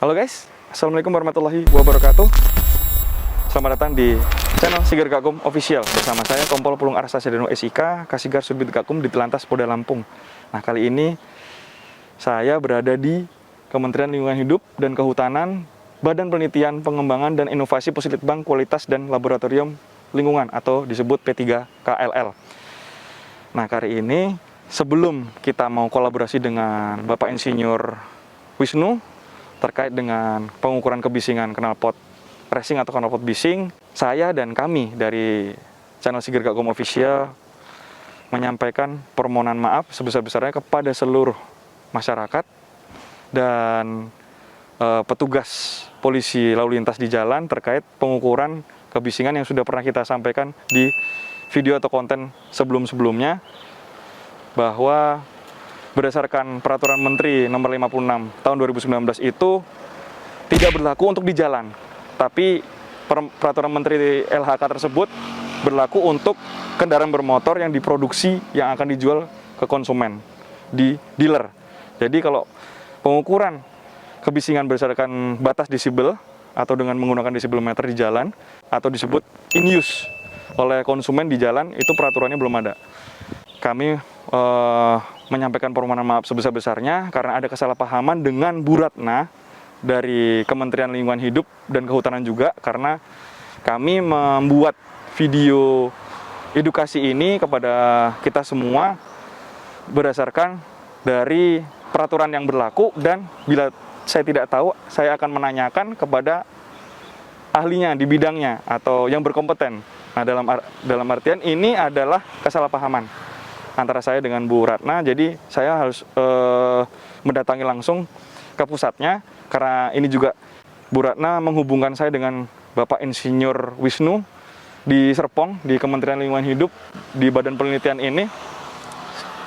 Halo guys, Assalamualaikum warahmatullahi wabarakatuh. Selamat datang di channel Sigar Gakum Official. Bersama saya Kompol Pulung Arsasedano SIK, Kasigar Subdit Gakum di Telantas Polda Lampung. Nah, kali ini saya berada di Kementerian Lingkungan Hidup dan Kehutanan, Badan Penelitian, Pengembangan dan Inovasi Puslitbang Kualitas dan Laboratorium Lingkungan atau disebut P3KLL. Nah, kali ini sebelum kita mau kolaborasi dengan Bapak Insinyur Wisnu terkait dengan pengukuran kebisingan knalpot racing atau knalpot bising, saya dan kami dari channel Sigar Gakum Official menyampaikan permohonan maaf sebesar-besarnya kepada seluruh masyarakat dan petugas polisi lalu lintas di jalan terkait pengukuran kebisingan yang sudah pernah kita sampaikan di video atau konten sebelum-sebelumnya, bahwa berdasarkan Peraturan Menteri Nomor 56 Tahun 2019 itu tidak berlaku untuk di jalan, tapi Peraturan Menteri LHK tersebut berlaku untuk kendaraan bermotor yang diproduksi yang akan dijual ke konsumen di dealer. Jadi kalau pengukuran kebisingan berdasarkan batas desibel atau dengan menggunakan desibelmeter di jalan atau disebut in use oleh konsumen di jalan, itu peraturannya belum ada. Kami menyampaikan permohonan maaf sebesar-besarnya karena ada kesalahpahaman dengan Bu Ratna dari Kementerian Lingkungan Hidup dan Kehutanan juga, karena kami membuat video edukasi ini kepada kita semua berdasarkan dari peraturan yang berlaku, dan bila saya tidak tahu, saya akan menanyakan kepada ahlinya di bidangnya atau yang berkompeten. Nah, dalam artian ini adalah kesalahpahaman antara saya dengan Bu Ratna, jadi saya harus mendatangi langsung ke pusatnya, karena ini juga Bu Ratna menghubungkan saya dengan Bapak Insinyur Wisnu di Serpong, di Kementerian Lingkungan Hidup, di Badan Penelitian ini.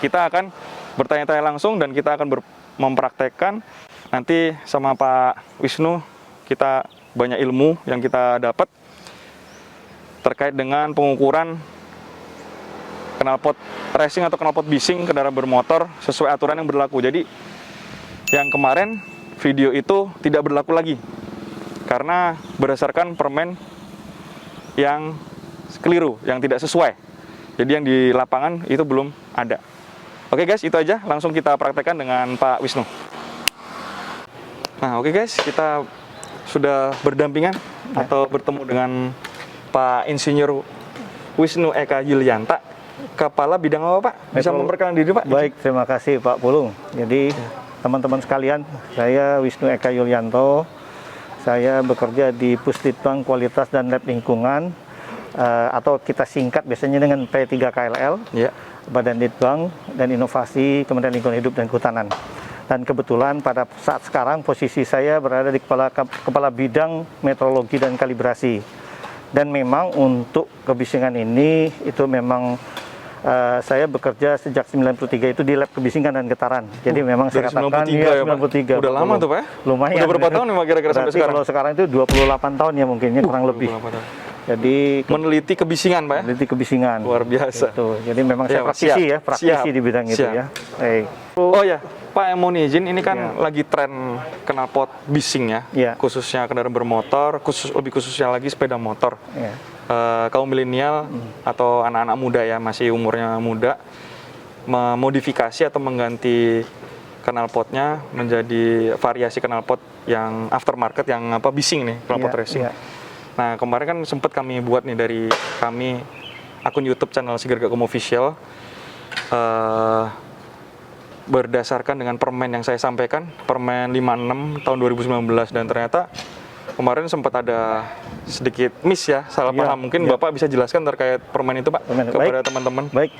Kita akan bertanya-tanya langsung dan kita akan mempraktekkan. Nanti sama Pak Wisnu kita banyak ilmu yang kita dapat terkait dengan pengukuran knalpot racing atau knalpot bising kendaraan bermotor sesuai aturan yang berlaku. Jadi yang kemarin video itu tidak berlaku lagi karena berdasarkan permen yang keliru, yang tidak sesuai. Jadi yang di lapangan itu belum ada. Oke guys, itu aja. Langsung kita praktekkan dengan Pak Wisnu. Nah, oke guys, kita sudah berdampingan atau bertemu dengan Pak Insinyur Wisnu Eka Yulianta, Kepala Bidang apa Pak? Bisa memperkenalkan diri Pak? Baik, terima kasih Pak Pulung. Jadi teman-teman sekalian, saya Wisnu Eka Yulianto. Saya bekerja di Puslitbang Kualitas dan Lab Lingkungan, atau kita singkat biasanya dengan P3KLL, ya. Badan Litbang dan Inovasi Kementerian Lingkungan Hidup dan Kehutanan. Dan kebetulan pada saat sekarang posisi saya berada di Kepala Bidang Metrologi dan Kalibrasi. Dan memang untuk kebisingan ini itu memang saya bekerja sejak 93 itu di lab kebisingan dan getaran. Jadi memang saya katakan 93 ya, 93. Udah lama tuh Pak? Lumayan. Udah berapa tahun nih kira-kira sampai sekarang? Kalau sekarang itu 28 tahun ya mungkinnya kurang lebih. Jadi meneliti kebisingan Pak ya? Meneliti kebisingan. Luar biasa. Gitu. Jadi memang saya praktisi ya, praktisi di bidang itu ya. Oh ya, Pak, yang mau izin, ini kan lagi tren knalpot bising ya, khususnya kendaraan bermotor, lebih khususnya lagi sepeda motor. Kaum milenial atau anak-anak muda ya, masih umurnya muda, memodifikasi atau mengganti knalpotnya menjadi variasi knalpot yang aftermarket, yang bising nih, knalpot racing. Nah, kemarin kan sempat kami buat nih dari kami akun YouTube channel Sigar Gakum Official, berdasarkan dengan permen yang saya sampaikan, Permen 56 tahun 2019, dan ternyata kemarin sempat ada sedikit miss ya, salah paham. Mungkin Bapak bisa jelaskan terkait permen itu Pak kepada teman-teman. Baik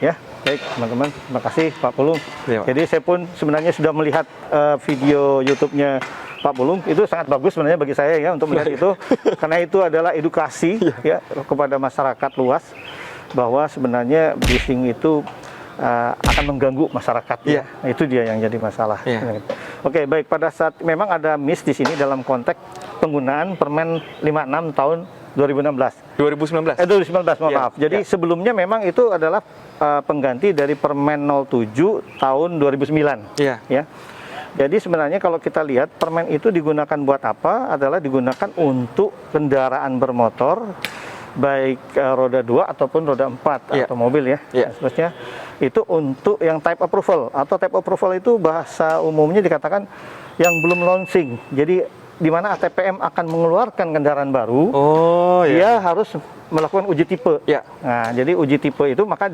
teman-teman, terima kasih Pak Pulung. Jadi saya pun sebenarnya sudah melihat video YouTube-nya Pak Pulung, itu sangat bagus sebenarnya bagi saya ya untuk melihat itu, karena itu adalah edukasi ya kepada masyarakat luas bahwa sebenarnya bising itu akan mengganggu masyarakat. Nah, itu dia yang jadi masalah. Oke, baik, pada saat memang ada miss di sini dalam konteks penggunaan Permen 56 tahun 2019. 2019, mohon maaf. Jadi sebelumnya memang itu adalah pengganti dari Permen 07 tahun 2009. Ya. Jadi sebenarnya kalau kita lihat permen itu digunakan buat apa? Adalah digunakan untuk kendaraan bermotor, baik roda 2 ataupun roda 4 Iya. atau mobil ya. Iya. Seterusnya itu untuk yang type approval, atau type approval itu bahasa umumnya dikatakan yang belum launching. Jadi di mana ATPM akan mengeluarkan kendaraan baru, Oh dia harus melakukan uji tipe. Ya. Nah, jadi uji tipe itu maka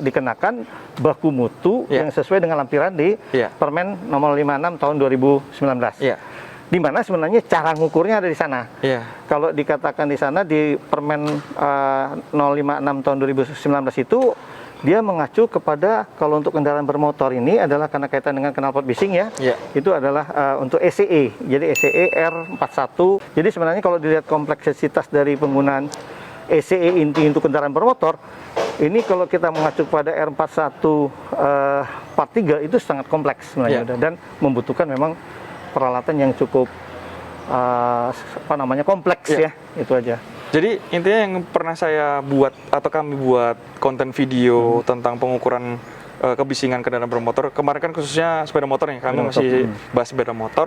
dikenakan baku mutu Ya. yang sesuai dengan lampiran di Ya. Permen nomor 56 tahun 2019. Ya. Di mana sebenarnya cara ngukurnya ada di sana. Iya. Kalau dikatakan di sana di Permen 056 tahun 2019 itu dia mengacu kepada, kalau untuk kendaraan bermotor ini adalah karena kaitan dengan knalpot bising ya. Iya. Itu adalah untuk ECE. Jadi ECE R41. Jadi sebenarnya kalau dilihat kompleksitas dari penggunaan ECE inti untuk kendaraan bermotor, ini kalau kita mengacu pada R41 part 3 itu sangat kompleks sebenarnya. Iya. Dan membutuhkan memang peralatan yang cukup kompleks Iya. ya. Itu aja. Jadi intinya yang pernah saya buat atau kami buat konten video tentang pengukuran kebisingan kendaraan bermotor, kemarin kan khususnya sepeda motor nih, kami Sepeda motor. masih bahas sepeda motor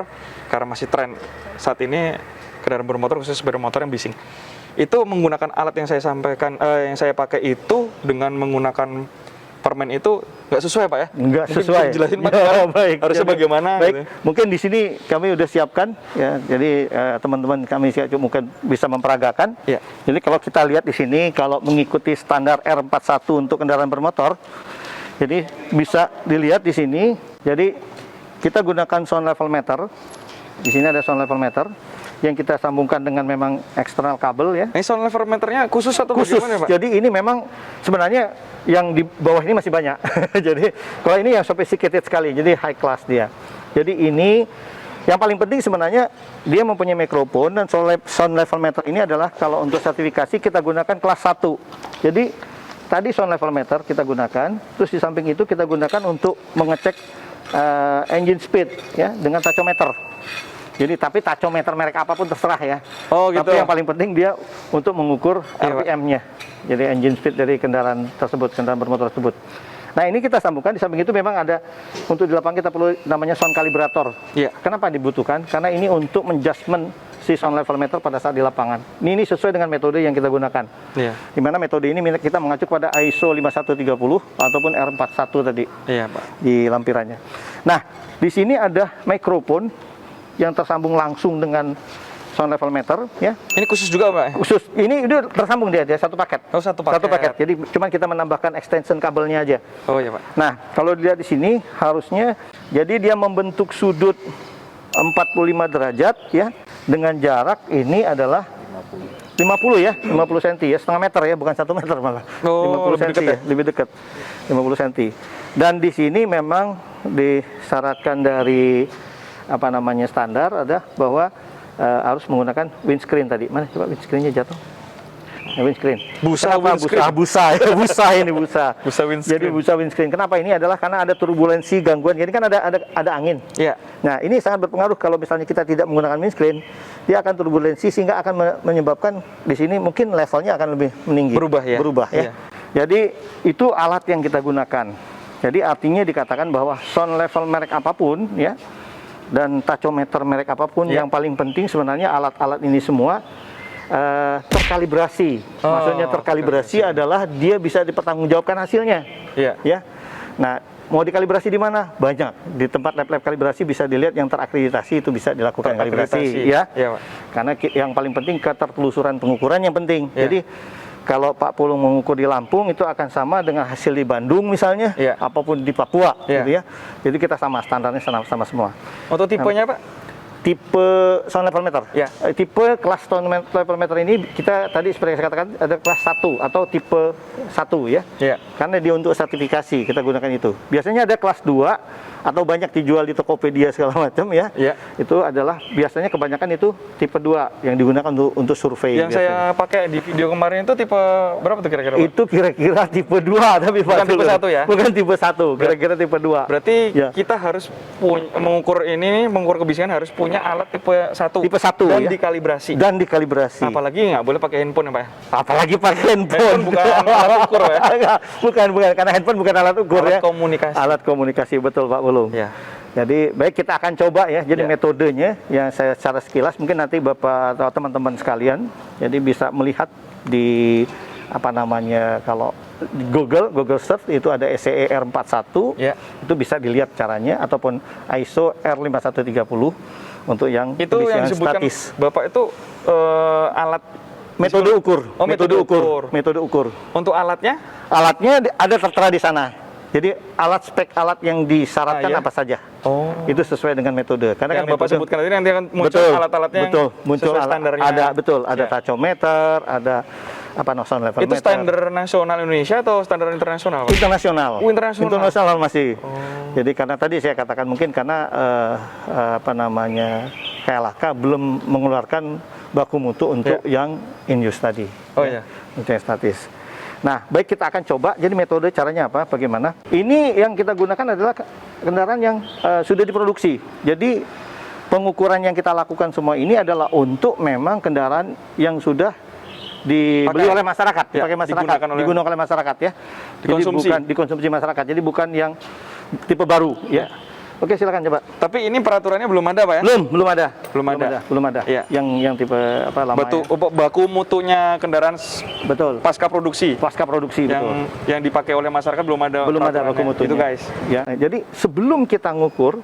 karena masih tren saat ini kendaraan bermotor, khususnya sepeda motor yang bising. Itu menggunakan alat yang saya sampaikan, yang saya pakai itu dengan menggunakan permen itu nggak sesuai Pak ya? Nggak Mungkin sesuai. bisa dijelasin Pak, Ya, baik. harusnya Jadi, bagaimana? Baik, Gitu. mungkin di sini kami udah siapkan ya. Jadi teman-teman kami mungkin bisa memperagakan. Ya. Jadi kalau kita lihat di sini, kalau mengikuti standar R41 untuk kendaraan bermotor, jadi bisa dilihat di sini. Jadi kita gunakan sound level meter. Di sini ada sound level meter yang kita sambungkan dengan memang eksternal kabel ya. Ini sound level meternya khusus atau Khusus. bagaimana Pak? Jadi ini memang sebenarnya yang di bawah ini masih banyak. Jadi kalau ini yang sophisticated sekali, jadi high class dia. Jadi ini yang paling penting sebenarnya dia mempunyai mikrofon, dan sound level meter ini adalah kalau untuk sertifikasi kita gunakan kelas 1. Jadi tadi sound level meter kita gunakan, terus di samping itu kita gunakan untuk mengecek engine speed ya dengan tachometer. Jadi tapi tachometer merek apapun terserah ya. Oh gitu. Tapi yang paling penting dia untuk mengukur Iya, Pak. RPM-nya. Jadi engine speed dari kendaraan tersebut, kendaraan bermotor tersebut. Nah ini kita sambungkan, di samping itu memang ada, untuk di lapangan kita perlu namanya sound calibrator. Iya. Kenapa dibutuhkan? Karena ini untuk menjustment si sound level meter pada saat di lapangan. Ini sesuai dengan metode yang kita gunakan. Iya. Di mana metode ini kita mengacu pada ISO 5130 ataupun R41 tadi Iya Pak. di lampirannya. Nah, di sini ada mikrofon yang tersambung langsung dengan sound level meter ya. Ini khusus juga Pak? Khusus ini udah tersambung dia satu paket. Oh satu paket. Satu paket. Jadi cuman kita menambahkan extension kabelnya aja. Oh iya Pak. Nah, kalau dilihat di sini harusnya jadi dia membentuk sudut 45 derajat ya, dengan jarak ini adalah 50 ya, 50 cm ya, setengah meter ya, bukan 1 meter malah. Oh, 50 lebih cm dekat ya, lebih dekat. 50 cm. Dan di sini memang disyaratkan dari standar ada bahwa harus menggunakan windscreen tadi. Mana coba windscreen-nya jatuh? Nah, windscreen. Busa Kenapa windscreen. busa ya, busa ini busa. Busa windscreen. Jadi busa windscreen. Kenapa ini adalah karena ada turbulensi, gangguan. Jadi kan ada angin. Iya. Nah, ini sangat berpengaruh kalau misalnya kita tidak menggunakan windscreen, dia akan turbulensi sehingga akan menyebabkan di sini mungkin levelnya akan lebih meninggi. Berubah ya? Berubah ya. Iya. Jadi itu alat yang kita gunakan. Jadi artinya dikatakan bahwa sound level merek apapun ya, dan tachometer merek apapun, Iya. yang paling penting sebenarnya alat-alat ini semua terkalibrasi. Oh, Maksudnya terkalibrasi adalah dia bisa dipertanggungjawabkan hasilnya. Iya. Ya. Nah, mau dikalibrasi di mana? Banyak. Di tempat lab-lab kalibrasi bisa dilihat yang terakreditasi itu bisa dilakukan kalibrasi ya. Iya, Pak. Karena yang paling penting ketertelusuran pengukuran yang penting. Iya. Jadi kalau Pak Pulung mengukur di Lampung itu akan sama dengan hasil di Bandung misalnya, Iya. apapun di Papua Iya. gitu ya. Jadi kita sama, standarnya sama semua. Untuk tipenya Pak? Tipe sound level meter. Ya. Tipe kelas sound level meter ini kita tadi seperti yang saya katakan ada kelas 1 atau tipe 1 ya. Iya. Karena dia untuk sertifikasi kita gunakan itu. Biasanya ada kelas 2 atau banyak dijual di Tokopedia segala macam ya. Iya. Itu adalah biasanya kebanyakan itu tipe 2 yang digunakan untuk survei. Yang saya pakai di video kemarin itu tipe berapa tuh kira-kira Pak? Itu kira-kira tipe 2 tapi Bukan tipe 1 ya? Bukan tipe 1, kira-kira tipe 2. Berarti Ya. kita harus mengukur kebisingan harus punya alat tipe 1. Tipe 1 dan ya. dikalibrasi. Dan dikalibrasi. Apalagi nggak boleh pakai handphone ya Pak? Apalagi pakai handphone. Handphone bukan alat ukur ya? Enggak, bukan karena handphone bukan alat ukur Alat ya. komunikasi. Alat komunikasi betul Pak Pulung. Ya. Jadi baik, kita akan coba ya. Jadi Ya. metodenya yang saya secara sekilas mungkin nanti Bapak atau teman-teman sekalian jadi bisa melihat di apa namanya, kalau di Google Search itu ada SCE R41, Ya. itu bisa dilihat caranya, ataupun ISO R5130 untuk yang Itu yang pengisian disebutkan statis. Bapak itu alat Metode ukur. Oh, metode ukur. Metode ukur. untuk alatnya? Alatnya ada tertera di sana. Jadi spek alat yang disyaratkan iya. apa saja. Oh. Itu sesuai dengan metode. Karena Yang kan Bapak metode, sebutkan tadi nanti akan muncul betul, alat-alatnya yang betul, muncul sesuai standarnya. ada Ya. tachometer, ada apa noson level Itu meter. standar nasional Indonesia atau standar internasional, Pak? Internasional. Oh, internasional. Internasional masih. Oh. Jadi karena tadi saya katakan mungkin karena apa namanya, KLHK belum mengeluarkan baku mutu untuk yang in use tadi. Oh iya. Untuk yang statis. Nah, baik, kita akan coba. Jadi metode caranya apa? Bagaimana? Ini yang kita gunakan adalah kendaraan yang sudah diproduksi. Jadi pengukuran yang kita lakukan semua ini adalah untuk memang kendaraan yang sudah dibeli oleh masyarakat, Ya, dipakai masyarakat, digunakan oleh masyarakat ya. Dikonsumsi. Jadi bukan dikonsumsi masyarakat. Jadi bukan yang tipe baru ya. Oke, silakan coba. Tapi ini peraturannya belum ada, Pak ya? Belum ada. Belum ada. Ya. Iya. Yang tipe apa lama Baku mutunya kendaraan betul. pasca produksi Pasca produksi betul. yang dipakai oleh masyarakat belum ada Baku mutunya. itu, guys. Ya. Nah, jadi sebelum kita ngukur,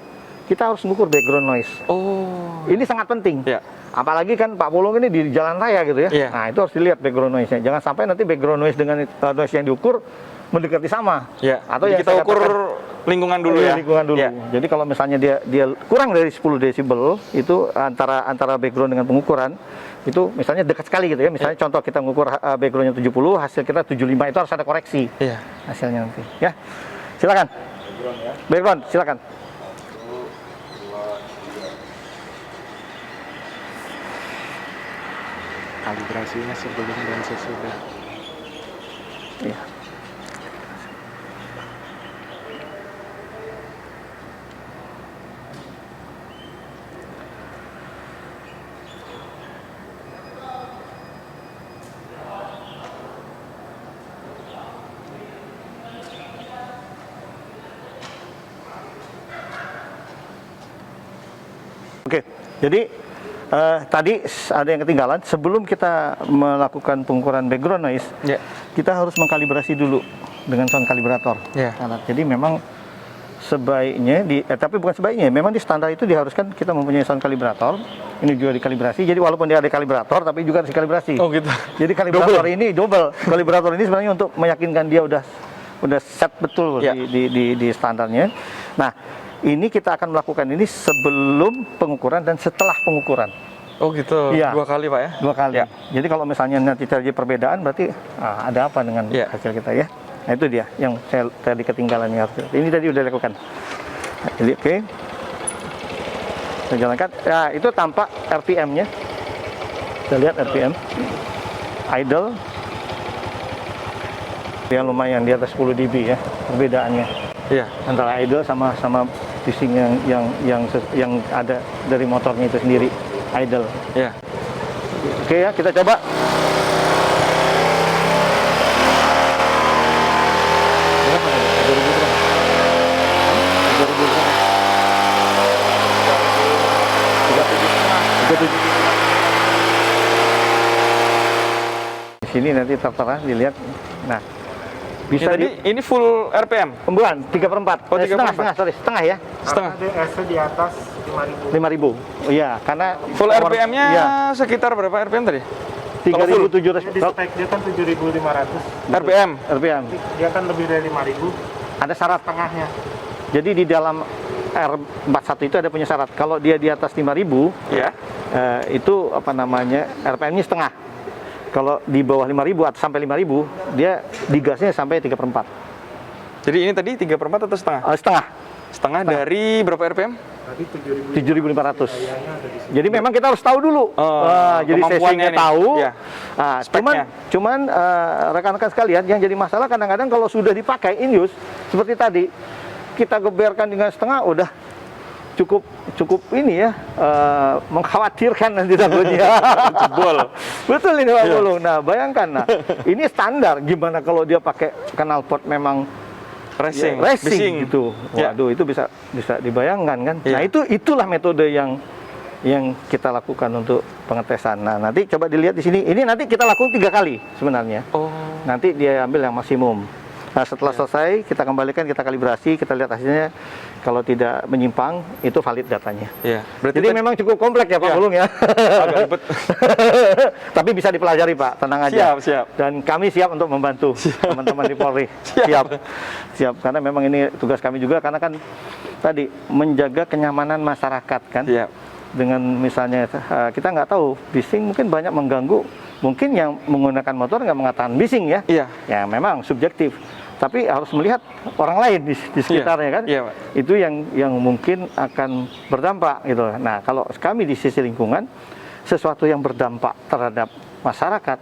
kita harus ngukur background noise. Oh. Ini sangat penting. Ya. Apalagi kan Pak Pulung ini di jalan raya gitu ya. Iya. Nah, itu harus dilihat background noise-nya. Jangan sampai nanti background noise dengan noise yang diukur mendekati sama. Ya. Atau Jadi yang kita saya ukur katakan, lingkungan dulu ya. Lingkungan dulu. Ya. Jadi kalau misalnya dia kurang dari 10 desibel, itu antara background dengan pengukuran itu misalnya dekat sekali gitu ya. Misalnya contoh kita mengukur backgroundnya 70, hasil kita 75, itu harus ada koreksi. Iya. Hasilnya nanti ya. Silakan. Background, silakan. Kalibrasinya sebelum dan sesudah. Iya. Oke, jadi tadi ada yang ketinggalan. Sebelum kita melakukan pengukuran background noise, Ya. kita harus mengkalibrasi dulu dengan sound kalibrator. Ya. Jadi memang sebaiknya tapi bukan sebaiknya, memang di standar itu diharuskan kita mempunyai sound kalibrator. Ini juga dikalibrasi. Jadi walaupun dia ada kalibrator, tapi juga harus dikalibrasi. Oh gitu. Jadi kalibrator ini double. Kalibrator ini sebenarnya untuk meyakinkan dia udah set betul Ya. di standarnya. Nah, ini kita akan melakukan ini sebelum pengukuran dan setelah pengukuran. Oh gitu. Iya. 2 kali, Pak ya? 2 kali. Ya. Jadi kalau misalnya nanti terjadi perbedaan, berarti ada apa dengan Ya. hasil kita ya? Nah, itu dia yang saya tadi ketinggalannya. Ini tadi udah dilakukan. Nah, jadi oke. Saya jalankan. Ya, itu tampak RPM-nya. Kita lihat RPM. Idle. Dia lumayan di atas 10 dB ya perbedaannya Iya. antara idle sama bising yang ada dari motornya itu sendiri, idle. Iya. Oke ya, kita coba. Di sini nanti tertera dilihat. Nah, bisa Ini full RPM. pembuatan 3/4. Oh, 3/4. Setengah ya. Setengah. DSC di atas 5.000. 5.000. Iya, karena Full power- RPM-nya iya, sekitar berapa RPM tadi? Kalau full? 3.700 Di spek dia kan 7.500. RPM. RPM. Dia kan lebih dari 5.000 Ada syarat. tengahnya. Jadi di dalam R41 itu ada punya syarat. Kalau dia di atas 5.000, Ya. itu apa namanya, RPM-nya setengah. Kalau di bawah 5.000 atau sampai 5.000, dia digasnya sampai 3/4. Jadi ini tadi 3/4 atau setengah? Setengah. Setengah dari berapa RPM? Tadi 7.000. 7.500. Jadi memang kita harus tahu dulu. Jadi kemampuannya sesinya nih. tahu. Iya. Speknya. Cuman rekan-rekan sekalian, yang jadi masalah kadang-kadang kalau sudah dipakai in use seperti tadi, kita geberkan dengan setengah, udah cukup ini ya, mengkhawatirkan nanti takutnya. Jebol. Betul ini Pak Iya. Pulung. Nah, bayangkan, nah ini standar. Gimana kalau dia pakai knalpot memang Racing, racing bising. gitu. Ya. Waduh, itu bisa dibayangkan kan. Iya. Nah, itulah metode yang kita lakukan untuk pengetesan. Nah, nanti coba dilihat di sini. Ini nanti kita lakukan 3 kali sebenarnya. Oh. Nanti dia ambil yang maksimum. Nah, setelah selesai kita kembalikan, kita kalibrasi, kita lihat hasilnya. Kalau tidak menyimpang, itu valid datanya. Iya. Berarti Jadi memang cukup kompleks ya Pak Iya. Pulung ya. agak ribet. Tapi bisa dipelajari Pak, tenang aja. Siap. Dan kami siap untuk membantu teman-teman di Polri. Siap. Karena memang ini tugas kami juga, karena kan tadi menjaga kenyamanan masyarakat kan. Siap. Dengan misalnya kita nggak tahu, bising mungkin banyak mengganggu. Mungkin yang menggunakan motor nggak mengatakan bising ya. Iya. Ya memang subjektif. Tapi harus melihat orang lain di sekitarnya kan. Iya, Pak. Itu yang mungkin akan berdampak gitu. Nah, kalau kami di sisi lingkungan, sesuatu yang berdampak terhadap masyarakat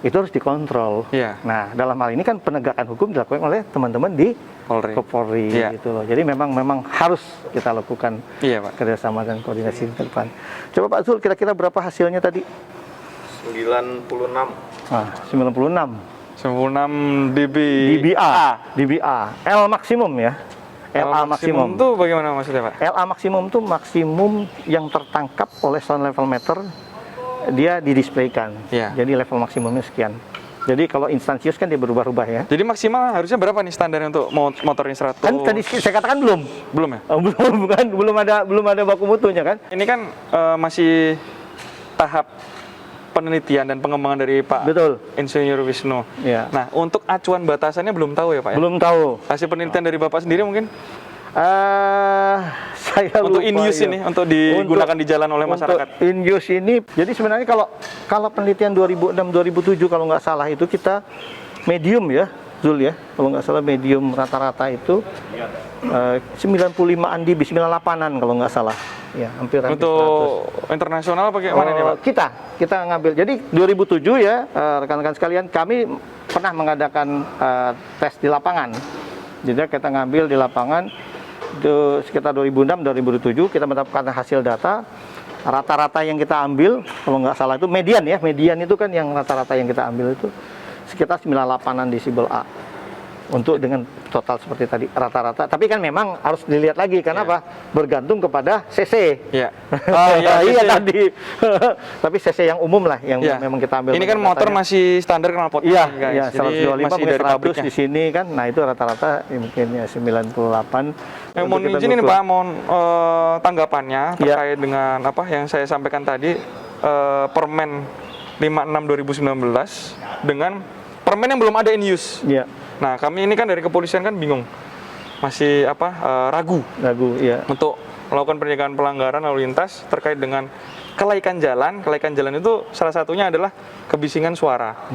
itu harus dikontrol. Iya. Nah, dalam hal ini kan penegakan hukum dilakukan oleh teman-teman di Polri Iya. gitu loh. Jadi memang harus kita lakukan Iya, Pak. kerjasama dan koordinasi ke depan. Coba Pak Zul, kira-kira berapa hasilnya tadi? 96. Nah, 96 96 dB. dBA. L maksimum ya. LA maksimum. Itu bagaimana maksudnya, Pak? LA maksimum itu maksimum yang tertangkap oleh sound level meter, dia didisplaykan. Iya. Jadi level maksimumnya sekian. Jadi kalau instansius kan dia berubah-ubah ya. Jadi maksimal harusnya berapa nih standarnya untuk motor ini 100? Kan tadi saya katakan belum. Belum ya? Belum ada baku mutunya kan. Ini kan masih tahap penelitian dan pengembangan dari Pak Betul. Insinyur Wisnu. Ya. Nah, untuk acuan batasannya belum tahu ya, Pak ya? Belum tahu. Hasil penelitian dari Bapak sendiri mungkin? Saya Untuk lupa in-use ya. ini, untuk digunakan di jalan oleh masyarakat. Untuk in-use ini, jadi sebenarnya kalau penelitian 2006-2007 kalau nggak salah itu kita medium ya, Zul ya, kalau nggak salah medium rata-rata itu 95-an dB, 98-an kalau nggak salah. Ya, hampir 100. Untuk internasional bagaimana nih, Pak? Kita ngambil. Jadi 2007 ya, rekan-rekan sekalian, kami pernah mengadakan tes di lapangan. Jadi kita ngambil di lapangan itu sekitar 2006-2007 kita mendapatkan hasil data rata-rata yang kita ambil kalau nggak salah itu median ya, median itu kan yang rata-rata yang kita ambil itu sekitar 98-an desibel A. Untuk dengan total seperti tadi rata-rata, tapi kan memang harus dilihat lagi karena apa? Bergantung kepada CC. Iya. Iya tadi. Tapi CC yang umum lah yang Iya. memang kita ambil. Ini kan motor masih standar knalpot. Iya, guys. iya, Jadi 125 masih mungkin dari 100 pabriknya. di sini kan. Nah, itu rata-rata ya, mungkin ya 98. Mohon Untuk kita izin ini ukur. Pak, mohon tanggapannya Iya. terkait dengan apa yang saya sampaikan tadi, Permen 56 2019 dengan permen yang belum ada in use. Iya, Nah, kami ini kan dari kepolisian kan bingung, masih ragu ragu, iya. untuk melakukan pencegahan pelanggaran lalu lintas terkait dengan kelaikan jalan. Kelaikan jalan itu salah satunya adalah kebisingan suara.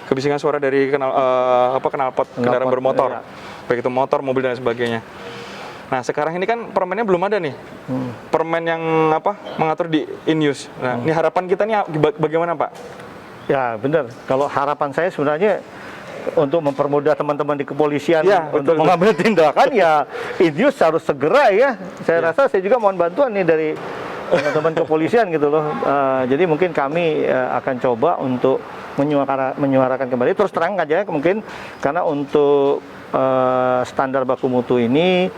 Kebisingan suara dari knalpot kendaraan bermotor. iya. Baik itu motor, mobil dan sebagainya. Nah, sekarang ini kan permennya belum ada nih. Permen yang mengatur di in use. Nah, ini harapan kita nih bagaimana, Pak? Ya, benar. Kalau harapan saya sebenarnya untuk mempermudah teman-teman di kepolisian Ya, untuk betul. mengambil tindakan ya Indius harus segera ya. Saya rasa saya juga mohon bantuan nih dari teman-teman kepolisian gitu loh. Jadi mungkin kami akan coba untuk menyuarakan kembali. Terus terang aja mungkin karena untuk standar baku mutu ini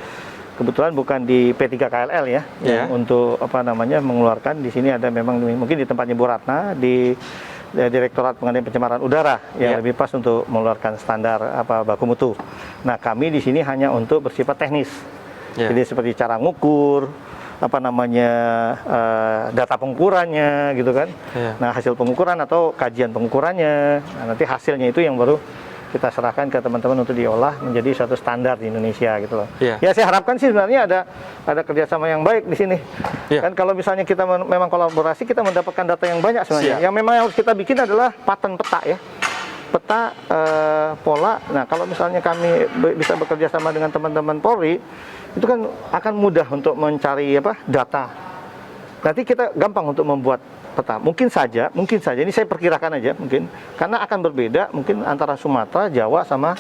kebetulan bukan di P3KLL ya, yang untuk mengeluarkan. Di sini ada memang mungkin di tempatnya Bu Ratna di Direktorat Pengendalian Pencemaran Udara yang lebih pas untuk mengeluarkan standar baku mutu. Nah, kami di sini hanya untuk bersifat teknis. Jadi seperti cara ngukur, data pengukurannya gitu kan. Nah, hasil pengukuran atau kajian pengukurannya. Nah, nanti hasilnya itu yang baru kita serahkan ke teman-teman untuk diolah menjadi suatu standar di Indonesia gitu loh. Ya, saya harapkan sih sebenarnya ada kerjasama yang baik di sini. Kan kalau misalnya kita memang kolaborasi, kita mendapatkan data yang banyak sebenarnya. Yang memang harus kita bikin adalah pattern peta ya. Peta pola. Nah, kalau misalnya kami bisa bekerja sama dengan teman-teman Polri, itu kan akan mudah untuk mencari data. Nanti kita gampang untuk membuat peta. Mungkin saja ini saya perkirakan aja mungkin karena akan berbeda mungkin antara Sumatera, Jawa sama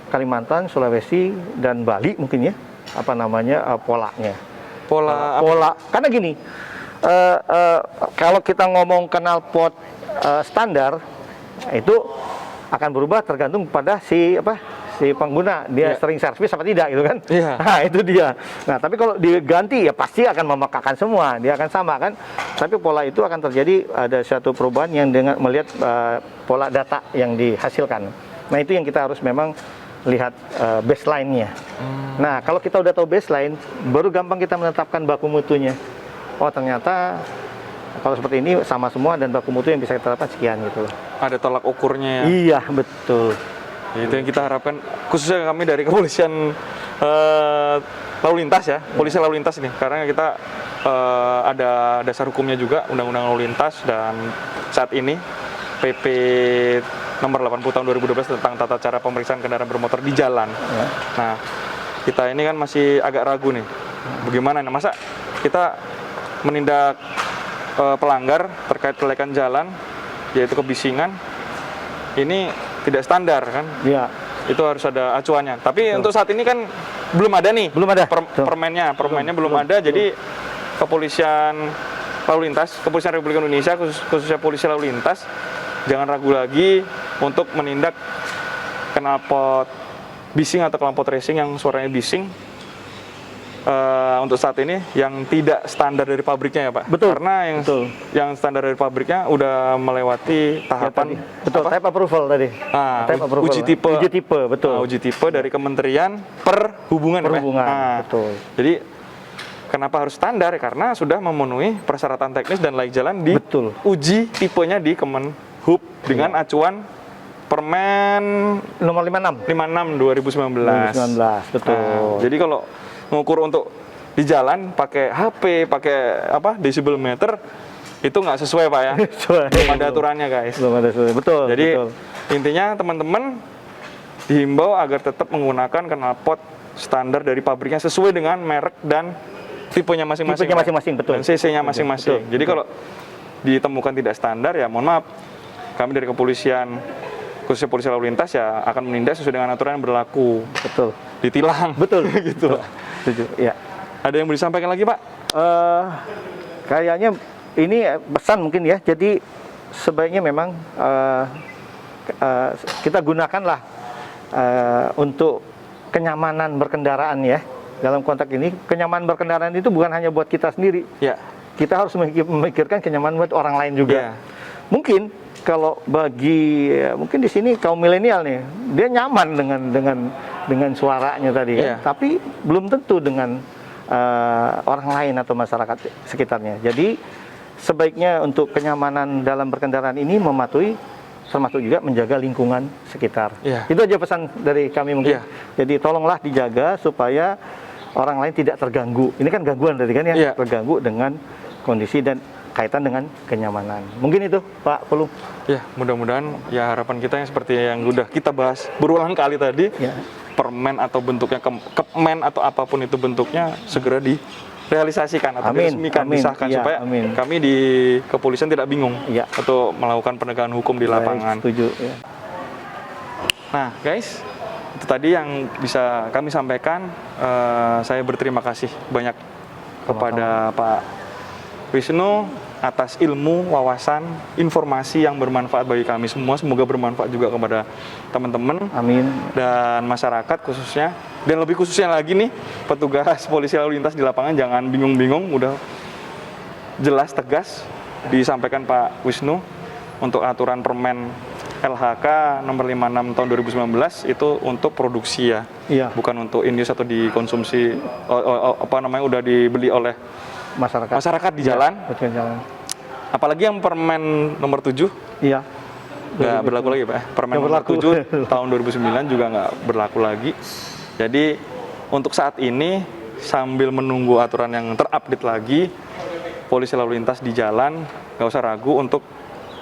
Kalimantan, Sulawesi dan Bali mungkin ya polanya. Pola. Karena gini, kalau kita ngomong knalpot standar itu akan berubah tergantung pada si si pengguna dia sering servis apa tidak gitu kan. Iya. Nah, itu dia. Nah, tapi kalau diganti ya pasti akan memekakan semua, dia akan sama kan. Tapi pola itu akan terjadi ada suatu perubahan yang dengan melihat pola data yang dihasilkan. Nah, itu yang kita harus memang lihat baseline-nya. Nah, kalau kita udah tahu baseline, baru gampang kita menetapkan baku mutunya. Oh, ternyata kalau seperti ini sama semua dan baku mutu yang bisa kita terapkan sekian gitu loh. Ada tolak ukurnya ya. Iya, betul. Itu yang kita harapkan, khususnya kami dari kepolisian lalu lintas ya, polisi lalu lintas ini, karena kita ada dasar hukumnya juga, Undang-Undang Lalu Lintas, dan saat ini PP nomor 80 tahun 2012 tentang tata cara pemeriksaan kendaraan bermotor di jalan. Ya. Nah, kita ini kan masih agak ragu nih, bagaimana nih, masa kita menindak pelanggar terkait kelayakan jalan, yaitu kebisingan, ini tidak standar kan? Iya. Itu harus ada acuannya. Tapi untuk saat ini kan belum ada nih. Belum ada. Permennya belum ada. Jadi kepolisian lalu lintas, kepolisian Republik Indonesia khususnya polisi lalu lintas, jangan ragu lagi untuk menindak knalpot bising atau knalpot racing yang suaranya bising. Untuk saat ini yang tidak standar dari pabriknya ya Pak. Betul. Karena yang standar dari pabriknya udah melewati tahapan betul, type approval tadi. Type approval. Uji tipe, betul. Uji tipe dari Kementerian Perhubungan. Perhubungan, betul. Jadi kenapa harus standar? Karena sudah memenuhi persyaratan teknis dan layak jalan di uji tipenya di Kemenhub dengan acuan Permen nomor 56 2019. Betul. Jadi kalau mengukur untuk di jalan pakai HP, pakai decibel meter, itu nggak sesuai Pak ya. Belum ada aturannya guys. Belum ada sesuai. Betul. Jadi intinya teman-teman dihimbau agar tetap menggunakan knalpot standar dari pabriknya sesuai dengan merek dan tipenya masing-masing. Tipenya masing-masing, betul. Dan CC-nya masing-masing. Jadi kalau ditemukan tidak standar ya mohon maaf, kami dari kepolisian khususnya polisi lalu lintas ya akan menindak sesuai dengan aturan yang berlaku. Betul. Ditilang. Betul. Gitu. Setuju. Ya. Ada yang mau disampaikan lagi Pak? Kayaknya ini pesan mungkin ya. Jadi sebaiknya memang kita gunakanlah untuk kenyamanan berkendaraan ya. Dalam konteks ini kenyamanan berkendaraan itu bukan hanya buat kita sendiri. Ya. Kita harus memikirkan kenyamanan buat orang lain juga. Ya. Mungkin kalau bagi mungkin di sini kaum milenial nih, dia nyaman dengan suaranya tadi kan, tapi belum tentu dengan orang lain atau masyarakat sekitarnya. Jadi sebaiknya untuk kenyamanan dalam berkendaraan ini mematuhi, termasuk juga menjaga lingkungan sekitar. Itu aja pesan dari kami mungkin. Jadi tolonglah dijaga supaya orang lain tidak terganggu. Ini kan gangguan tadi kan ya, terganggu dengan kondisi dan kaitan dengan kenyamanan. Mungkin itu Pak Pulung. Ya, mudah-mudahan ya harapan kita yang seperti yang udah kita bahas berulang kali tadi, permen atau bentuknya kemen atau apapun itu bentuknya segera direalisasikan atau diresmikan, disahkan supaya kami di kepolisian tidak bingung untuk melakukan penegakan hukum di lapangan. Setuju. Ya. Nah, guys, itu tadi yang bisa kami sampaikan. Saya berterima kasih banyak kepada Pak Wisnu atas ilmu, wawasan, informasi yang bermanfaat bagi kami semua. Semoga bermanfaat juga kepada teman-teman. Amin. Dan masyarakat khususnya. Dan lebih khususnya lagi nih, petugas polisi lalu lintas di lapangan jangan bingung-bingung. Udah jelas, tegas disampaikan Pak Wisnu untuk aturan Permen LHK nomor 56 tahun 2019 itu untuk produksi ya. Bukan untuk in use atau dikonsumsi udah dibeli oleh masyarakat di jalan. Apalagi yang Permen nomor 7 nggak berlaku lagi Pak. Permen nomor 7 tahun 2009 juga nggak berlaku lagi. Jadi untuk saat ini sambil menunggu aturan yang terupdate lagi, polisi lalu lintas di jalan nggak usah ragu untuk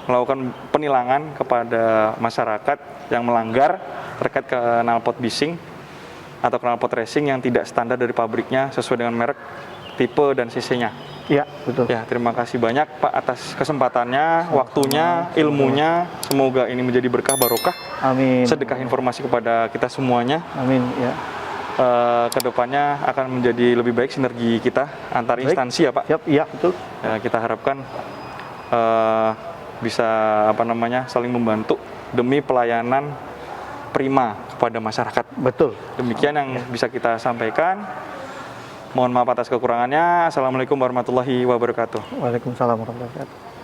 melakukan penilangan kepada masyarakat yang melanggar terkait knalpot bising atau knalpot racing yang tidak standar dari pabriknya sesuai dengan merek, tipe, dan CC-nya. Iya, betul. Ya, terima kasih banyak Pak atas kesempatannya, waktunya, ilmunya. Semoga ini menjadi berkah barokah. Amin. Sedekah informasi kepada kita semuanya. Amin. Ya. Kedepannya akan menjadi lebih baik sinergi kita antar instansi ya Pak. Iya, betul. Ya, kita harapkan bisa saling membantu demi pelayanan prima kepada masyarakat. Betul. Demikian yang bisa kita sampaikan. Mohon maaf atas kekurangannya. Assalamualaikum warahmatullahi wabarakatuh. Waalaikumsalam warahmatullahi wabarakatuh.